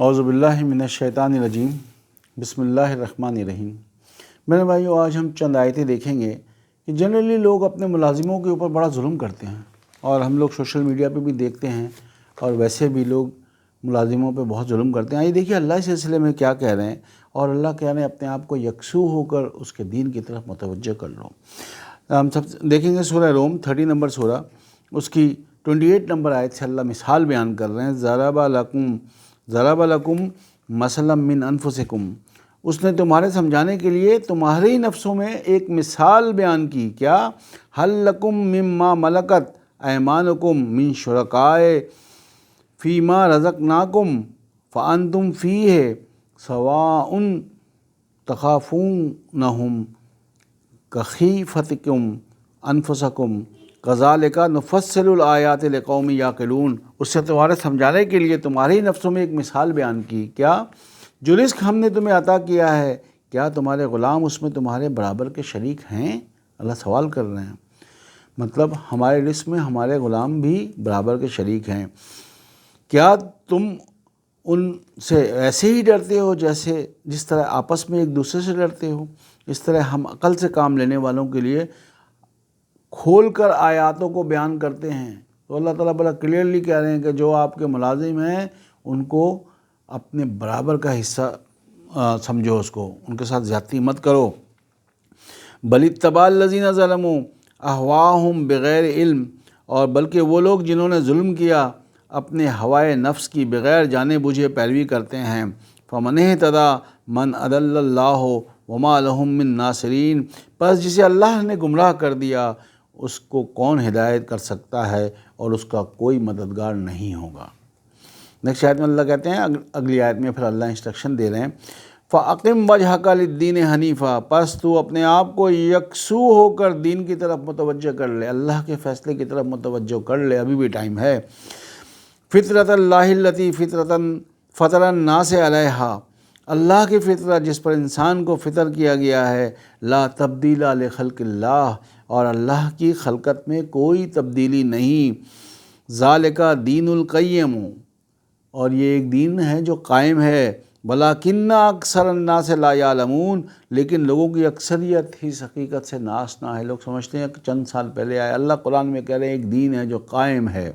اعوذ باللہ من الشیطان الرجیم بسم اللہ الرحمن الرحیم۔ میرے بھائیو، آج ہم چند آیتیں دیکھیں گے کہ جنرلی لوگ اپنے ملازموں کے اوپر بڑا ظلم کرتے ہیں، اور ہم لوگ سوشل میڈیا پہ بھی دیکھتے ہیں، اور ویسے بھی لوگ ملازموں پہ بہت ظلم کرتے ہیں۔ آئیے دیکھیے اللہ اس سلسلے میں کیا کہہ رہے ہیں، اور اللہ کہہ رہے ہیں اپنے آپ کو یکسو ہو کر اس کے دین کی طرف متوجہ کر لو۔ ہم سب دیکھیں گے سورہ روم 30 نمبر سورہ، اس کی 28 نمبر آیت سے اللہ مثال بیان کر رہے ہیں۔ ضرب لکم مثلا من انفسکم، اس نے تمہارے سمجھانے کے لیے تمہارے ہی نفسوں میں ایک مثال بیان کی۔ کیا؟ حل لکم مما ملکت ایمانکم من شرکائے فیما رزقناکم فانتم فیہ سواء تخافونہم کخیفتکم انفسکم کذالک نفصل الآیات لقوم یعقلون۔ اس سے تمہارے سمجھانے کے لیے تمہارے ہی نفسوں میں ایک مثال بیان کی۔ کیا؟ جو رزق ہم نے تمہیں عطا کیا ہے، کیا تمہارے غلام اس میں تمہارے برابر کے شریک ہیں؟ اللہ سوال کر رہے ہیں، مطلب ہمارے رزق میں ہمارے غلام بھی برابر کے شریک ہیں۔ کیا تم ان سے ایسے ہی ڈرتے ہو جس طرح آپس میں ایک دوسرے سے ڈرتے ہو؟ اس طرح ہم عقل سے کام لینے والوں کے لیے کھول کر آیاتوں کو بیان کرتے ہیں۔ تو اللہ تعالیٰ بڑا کلیئرلی کہہ رہے ہیں کہ جو آپ کے ملازم ہیں ان کو اپنے برابر کا حصہ سمجھو، اس کو ان کے ساتھ زیادتی مت کرو۔ بل اتبع الذین ظلموا اہواءہم بغیر علم، اور بلکہ وہ لوگ جنہوں نے ظلم کیا اپنے ہوائے نفس کی بغیر جانے بوجھے پیروی کرتے ہیں۔ فمن اہتدی من اضل اللہ وما لہم من ناصرین، پس جسے اللہ نے گمراہ کر دیا اس کو کون ہدایت کر سکتا ہے، اور اس کا کوئی مددگار نہیں ہوگا۔ نیکسٹ آیت میں اللہ کہتے ہیں، اگلی آیت میں پھر اللہ انسٹرکشن دے رہے ہیں، فَأَقِمْ وَجْهَكَ لِلدِّينِ حَنِيفًا، پس تو اپنے آپ کو یکسو ہو کر دین کی طرف متوجہ کر لے، اللہ کے فیصلے کی طرف متوجہ کر لے، ابھی بھی ٹائم ہے۔ فطرۃ اللہ التی فطر الناس علیہا، اللہ کی فطرت جس پر انسان کو فطر کیا گیا ہے، لا تبدیل لخلق اللہ، اور اللہ کی خلقت میں کوئی تبدیلی نہیں۔ ذالک دین القیم، اور یہ ایک دین ہے جو قائم ہے، ولیکن اکثر الناس لا یعلمون، لیکن لوگوں کی اکثریت ہی اس حقیقت سے ناآشنا ہے۔ لوگ سمجھتے ہیں کہ چند سال پہلے آیا، اللہ قرآن میں کہہ رہے ہیں ایک دین ہے جو قائم ہے۔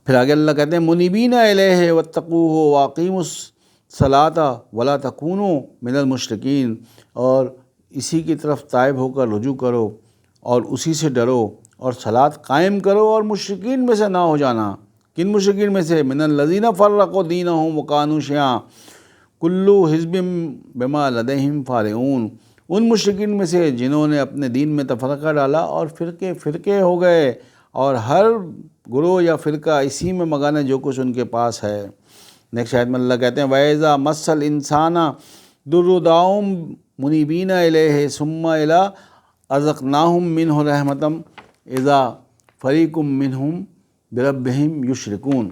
پھر آگے اللہ کہتے ہیں، منیبین الیہ واتقوہ واقیموا الصلاۃ ولا تکونوا من المشرکین، اور اسی کی طرف تائب ہو کر رجوع کرو اور اسی سے ڈرو، اور صلاۃ قائم کرو اور مشرکین میں سے نہ ہو جانا۔ کن مشرکین میں سے؟ من الذین فرقوا دینہم وکانوا شیعا کل حزب بما لدیہم فارغون، ان مشرکین میں سے جنہوں نے اپنے دین میں تفرقہ ڈالا اور فرقے ہو گئے، اور ہر گروہ یا فرقہ اسی میں مگن ہے جو کچھ ان کے پاس ہے۔ نیکسٹ آیت میں اللہ کہتے ہیں، وَإِذَا مَسَّ الْإِنسَانَ ضُرٌّ دَعَوْا مُنِیبِینَ إِلَیہِ ثُمَّ إِذَا أَذَقْنَاهُم مِّنْهُ رَحْمَةً إِذَا فَرِیقٌ مِّنْهُم بِرَبِّهِمْ یُشْرِکُونَ،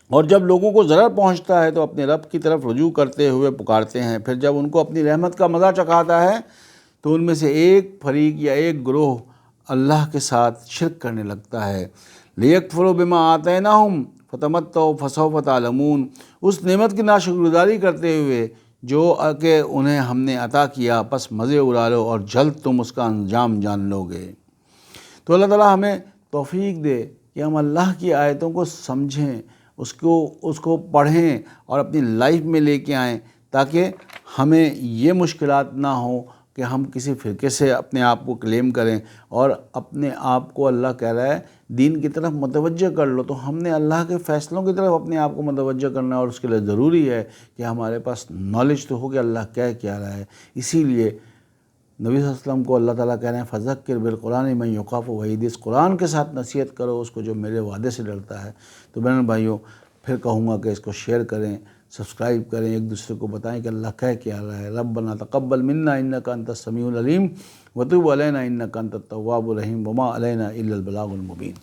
اور جب لوگوں کو ضرر پہنچتا ہے تو اپنے رب کی طرف رجوع کرتے ہوئے پکارتے ہیں، پھر جب ان کو اپنی رحمت کا مزہ چکھاتا ہے تو ان میں سے ایک فریق یا ایک گروہ اللہ کے ساتھ شرک کرنے لگتا ہے۔ لِيَكْفُرُوا بِمَا آتَيْنَاهُمْ فَتَمَتَّعُوا فَسَوْفَ تَعْلَمُونَ، اس نعمت کی ناشکرگزاری کرتے ہوئے جو کہ انہیں ہم نے عطا کیا، پس مزے اڑا لو اور جلد تم اس کا انجام جان لو گے۔ تو اللہ تعالیٰ ہمیں توفیق دے کہ ہم اللہ کی آیتوں کو سمجھیں، اس کو پڑھیں اور اپنی لائف میں لے کے آئیں، تاکہ ہمیں یہ مشکلات نہ ہوں کہ ہم کسی فرقے سے اپنے آپ کو کلیم کریں، اور اپنے آپ کو اللہ کہہ رہا ہے دین کی طرف متوجہ کر لو۔ تو ہم نے اللہ کے فیصلوں کی طرف اپنے آپ کو متوجہ کرنا ہے، اور اس کے لیے ضروری ہے کہ ہمارے پاس نالج تو ہو کہ اللہ کیا رہا ہے۔ اسی لیے نبی صلی اللہ علیہ وسلم کو اللہ تعالیٰ کہہ رہے ہیں، فذکر بالقرآن من یخاف وعید، اس قرآن کے ساتھ نصیحت کرو اس کو جو میرے وعدے سے ڈرتا ہے۔ تو بہن بھائیوں، پھر کہوں گا کہ اس کو شیئر کریں، سبسکرائب کریں، ایک دوسرے کو بتائیں کہ اللہ کیا رہا ہے۔ ربنا تقبل منا انک انت السمیع العلیم وتب علینا انک انت التواب الرحیم وما علینا الا البلاغ المبین۔